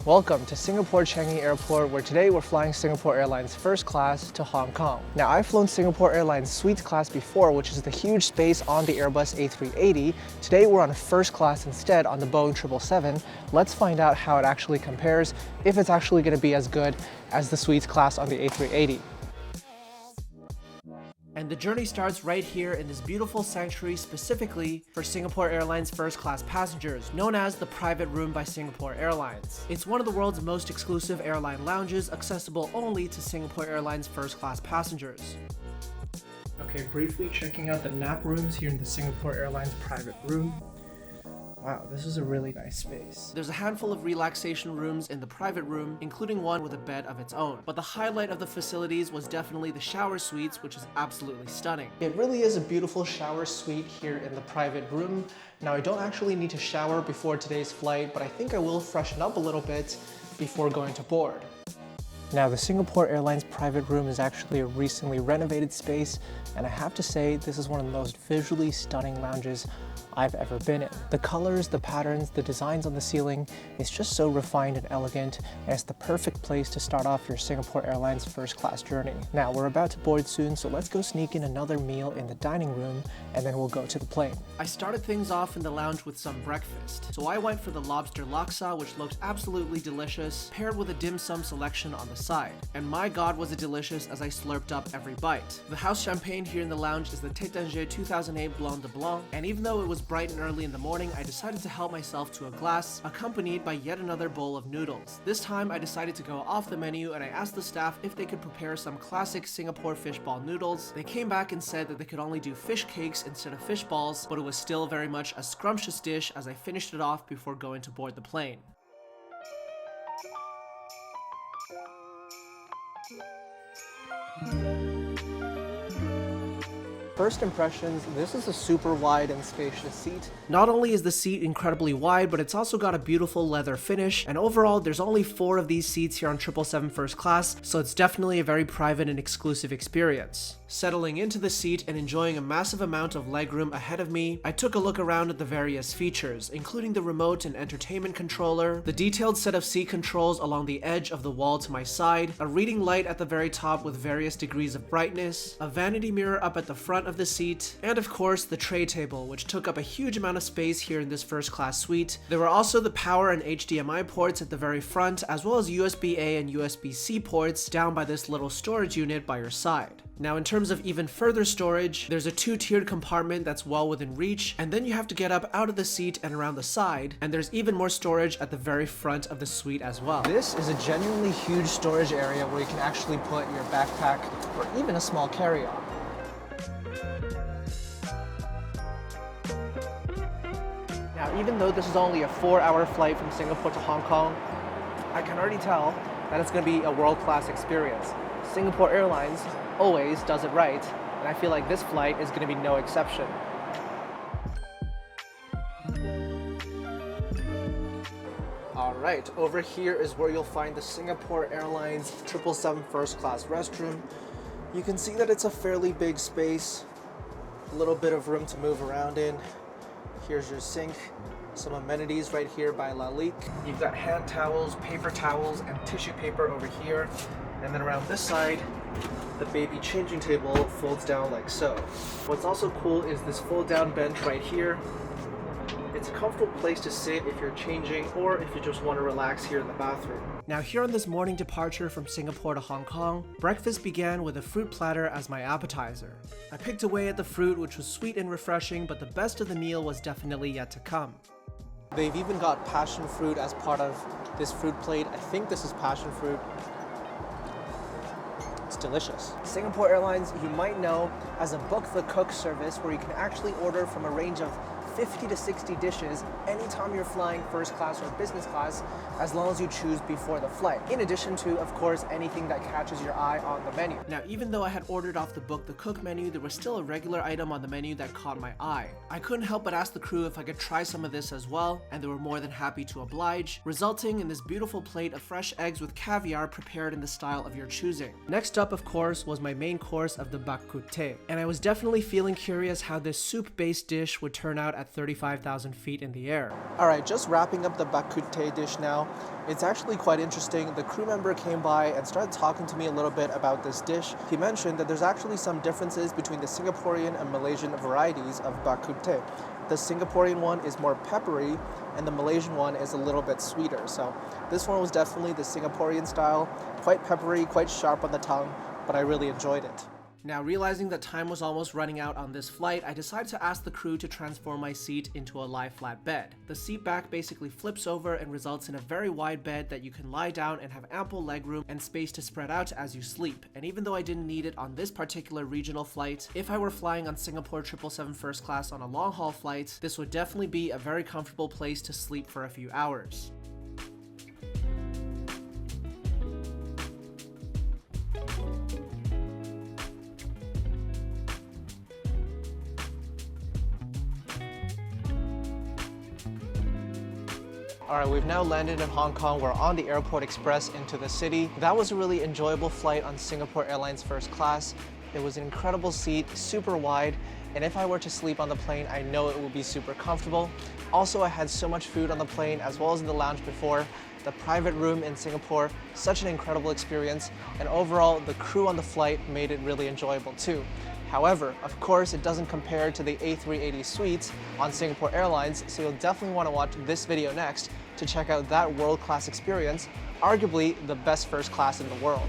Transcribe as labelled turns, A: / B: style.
A: Welcome to Singapore Changi Airport, where today we're flying Singapore Airlines first class to Hong Kong. Now, I've flown Singapore Airlines suite class before, which is the huge space on the Airbus A380. Today we're on first class instead on the Boeing 777. Let's find out how it actually compares, if it's actually going to be as good as the suites class on the A380. And the journey starts right here in this beautiful sanctuary specifically for Singapore Airlines first class passengers, known as the Private Room by Singapore Airlines. It's one of the world's most exclusive airline lounges, accessible only to Singapore Airlines first class passengers. Okay, briefly checking out the nap rooms here in the Singapore Airlines Private Room. Wow, this is a really nice space. There's a handful of relaxation rooms in the private room, including one with a bed of its own. But the highlight of the facilities was definitely the shower suites, which is absolutely stunning. It really is a beautiful shower suite here in the private room. Now, I don't actually need to shower before today's flight, but I think I will freshen up a little bit before going to board. Now, the Singapore Airlines private room is actually a recently renovated space, and I have to say this is one of the most visually stunning lounges I've ever been in. The colors, the patterns, the designs on the ceiling, it's just so refined and elegant, and it's the perfect place to start off your Singapore Airlines first class journey. Now, we're about to board soon, so let's go sneak in another meal in the dining room, and then we'll go to the plane. I started things off in the lounge with some breakfast. So I went for the lobster laksa, which looked absolutely delicious, paired with a dim sum selection on the side. And my god, was it delicious as I slurped up every bite. The house champagne here in the lounge is the Tétanger 2008 Blanc de Blanc, and even though it was bright and early in the morning, I decided to help myself to a glass, accompanied by yet another bowl of noodles. This time I decided to go off the menu, and I asked the staff if they could prepare some classic Singapore fishball noodles. They came back and said that they could only do fish cakes instead of fish balls, but it was still very much a scrumptious dish as I finished it off before going to board the plane. First impressions, this is a super wide and spacious seat. Not only is the seat incredibly wide, but it's also got a beautiful leather finish, and overall there's only 4 of these seats here on 777 first class, so it's definitely a very private and exclusive experience. Settling into the seat and enjoying a massive amount of legroom ahead of me, I took a look around at the various features, including the remote and entertainment controller, the detailed set of seat controls along the edge of the wall to my side, a reading light at the very top with various degrees of brightness, a vanity mirror up at the front of the seat, and of course the tray table, which took up a huge amount of space here in this first class suite. There were also the power and HDMI ports at the very front, as well as USB-A and USB-C ports down by this little storage unit by your side. Now, in terms of even further storage, there's a 2-tiered compartment that's well within reach, and then you have to get up out of the seat and around the side, and there's even more storage at the very front of the suite as well. This is a genuinely huge storage area where you can actually put your backpack or even a small carry-on. Now, even though this is only a 4-hour flight from Singapore to Hong Kong, I can already tell that it's going to be a world-class experience. Singapore Airlines always does it right, and I feel like this flight is going to be no exception. Alright, over here is where you'll find the Singapore Airlines 777 first class restroom. You can see that it's a fairly big space, a little bit of room to move around in. Here's your sink, some amenities right here by La Lique. You've got hand towels, paper towels, and tissue paper over here. And then around this side, the baby changing table folds down like so. What's also cool is this fold down bench right here. It's a comfortable place to sit if you're changing or if you just want to relax here in the bathroom. Now, here on this morning departure from Singapore to Hong Kong, breakfast began with a fruit platter as my appetizer. I picked away at the fruit, which was sweet and refreshing, but the best of the meal was definitely yet to come. They've even got passion fruit as part of this fruit plate. I think this is passion fruit. It's delicious. Singapore Airlines, you might know, has a book the cook service where you can actually order from a range of 50 to 60 dishes anytime you're flying first class or business class, as long as you choose before the flight. In addition to, of course, anything that catches your eye on the menu. Now, even though I had ordered off the book the cook menu, there was still a regular item on the menu that caught my eye. I couldn't help but ask the crew if I could try some of this as well, and they were more than happy to oblige, resulting in this beautiful plate of fresh eggs with caviar prepared in the style of your choosing. Next up, of course, was my main course of the bak kut teh, and I was definitely feeling curious how this soup-based dish would turn out at at 35,000 feet in the air.
B: Alright, just wrapping up the bakute dish now. It's actually quite interesting. The crew member came by and started talking to me a little bit about this dish. He mentioned that there's actually some differences between the Singaporean and Malaysian varieties of bakute. The Singaporean one is more peppery and the Malaysian one is a little bit sweeter. So this one was definitely the Singaporean style, quite peppery, quite sharp on the tongue, but I really enjoyed it.
A: Now, realizing that time was almost running out on this flight, I decided to ask the crew to transform my seat into a lie flat bed. The seat back basically flips over and results in a very wide bed that you can lie down and have ample legroom and space to spread out as you sleep. And even though I didn't need it on this particular regional flight, if I were flying on Singapore 777 first class on a long haul flight, this would definitely be a very comfortable place to sleep for a few hours.
B: Alright, we've now landed in Hong Kong. We're on the Airport Express into the city. That was a really enjoyable flight on Singapore Airlines first class. It was an incredible seat, super wide, and if I were to sleep on the plane, I know it would be super comfortable. Also, I had so much food on the plane as well as in the lounge before. The private room in Singapore, such an incredible experience, and overall, the crew on the flight made it really enjoyable too. However, of course, it doesn't compare to the A380 suites on Singapore Airlines, so you'll definitely want to watch this video next to check out that world-class experience, arguably the best first class in the world.